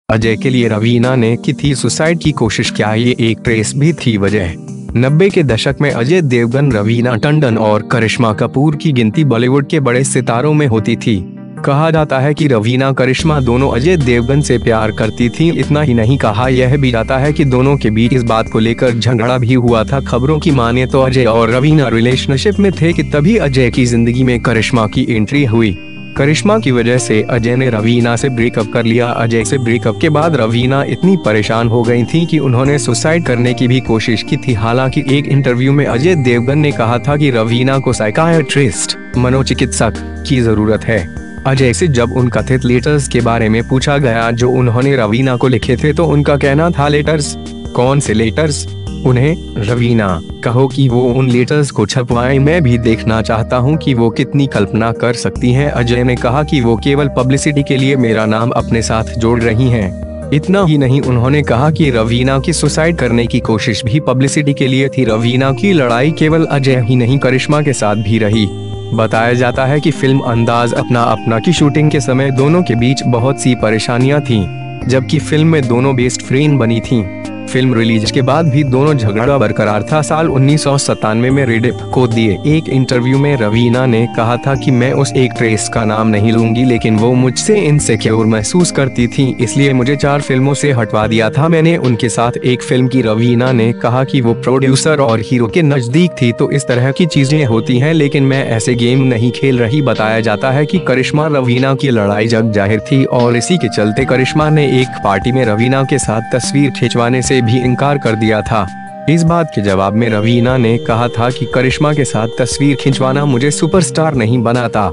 अजय के लिए रवीना ने की थी सुसाइड की कोशिश, क्या ये एक ट्रेस भी थी वजह? 90 के दशक में अजय देवगन, रवीना टंडन और करिश्मा कपूर की गिनती बॉलीवुड के बड़े सितारों में होती थी। कहा जाता है कि रवीना करिश्मा दोनों अजय देवगन से प्यार करती थीं। इतना ही नहीं, कहा यह भी जाता है कि दोनों के बीच इस बात को लेकर झगड़ा भी हुआ था। खबरों की माने तो अजय और रवीना रिलेशनशिप में थे कि तभी अजय की जिंदगी में करिश्मा की एंट्री हुई। करिश्मा की वजह से अजय ने रवीना से ब्रेकअप कर लिया। अजय से ब्रेकअप के बाद रवीना इतनी परेशान हो गई थी कि उन्होंने सुसाइड करने की भी कोशिश की थी। हालांकि एक इंटरव्यू में अजय देवगन ने कहा था कि रवीना को साइकाइट्रिस्ट, मनोचिकित्सक की जरूरत है। अजय से जब उन कथित लेटर्स के बारे में पूछा गया जो उन्होंने रवीना को लिखे थे, तो उनका कहना था, लेटर्स? कौन से लेटर्स? उन्हें रवीना कहो कि वो उन लेटर्स को छपवाएं, मैं भी देखना चाहता हूं कि वो कितनी कल्पना कर सकती हैं। अजय ने कहा कि वो केवल पब्लिसिटी के लिए मेरा नाम अपने साथ जोड़ रही हैं। इतना ही नहीं, उन्होंने कहा कि रवीना की सुसाइड करने की कोशिश भी पब्लिसिटी के लिए थी। रवीना की लड़ाई केवल अजय ही नहीं, करिश्मा के साथ भी रही। बताया जाता है कि फिल्म अंदाज अपना अपना की शूटिंग के समय दोनों के बीच बहुत सी परेशानियां थीं, जबकि फिल्म में दोनों बेस्ट फ्रेंड बनी थीं। फिल्म रिलीज के बाद भी दोनों झगड़ा बरकरार था। साल 1997 में रेडिफ को दिए एक इंटरव्यू में रवीना ने कहा था कि मैं उस एक ट्रेस का नाम नहीं लूंगी, लेकिन वो मुझसे इनसिक्योर महसूस करती थी, इसलिए मुझे 4 फिल्मों से हटवा दिया था मैंने उनके साथ एक फिल्म की। रवीना ने कहा कि वो प्रोड्यूसर और हीरो के नजदीक थी, तो इस तरह की चीजें होती हैं, लेकिन मैं ऐसे गेम नहीं खेल रही। बताया जाता है कि करिश्मा रवीना की लड़ाई जग जाहिर थी और इसी के चलते करिश्मा ने एक पार्टी में रवीना के साथ तस्वीर खिंचवाने से भी इनकार कर दिया था। इस बात के जवाब में रवीना ने कहा था कि करिश्मा के साथ तस्वीर खिंचवाना मुझे सुपरस्टार नहीं बनाता,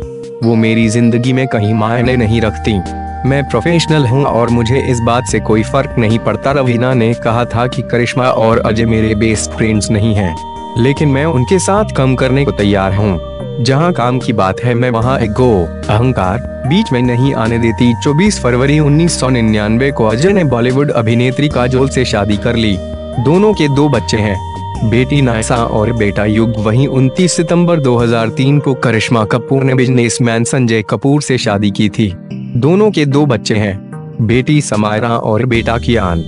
वो मेरी जिंदगी में कहीं मायने नहीं रखती, मैं प्रोफेशनल हूं और मुझे इस बात से कोई फर्क नहीं पड़ता। रवीना ने कहा था कि करिश्मा और अजय मेरे बेस्ट फ्रेंड्स नहीं हैं, लेकिन मैं उनके साथ काम करने को तैयार हूं। जहां काम की बात है मैं वहां ईगो, अहंकार बीच में नहीं आने देती। 24 फरवरी 1999 को अजय ने बॉलीवुड अभिनेत्री काजोल से शादी कर ली। दोनों के 2 बच्चे हैं, बेटी नायसा और बेटा युग। वहीं 29 सितंबर 2003 को करिश्मा कपूर ने बिजनेसमैन संजय कपूर से शादी की थी। दोनों के 2 बच्चे हैं, बेटी समायरा और बेटा कियान।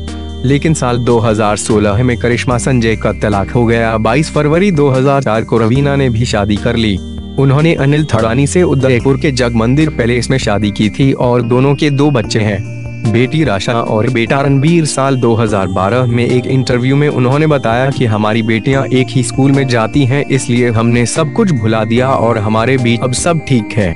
लेकिन साल 2016 में करिश्मा संजय का तलाक हो गया। 22 फरवरी 2004 को रवीना ने भी शादी कर ली। उन्होंने अनिल थड़ानी से उदयपुर के जग मंदिर पैलेस में शादी की थी और दोनों के 2 बच्चे हैं, बेटी राशा और बेटा रणबीर। साल 2012 में एक इंटरव्यू में उन्होंने बताया कि हमारी बेटियां एक ही स्कूल में जाती हैं, इसलिए हमने सब कुछ भुला दिया और हमारे बीच अब सब ठीक है।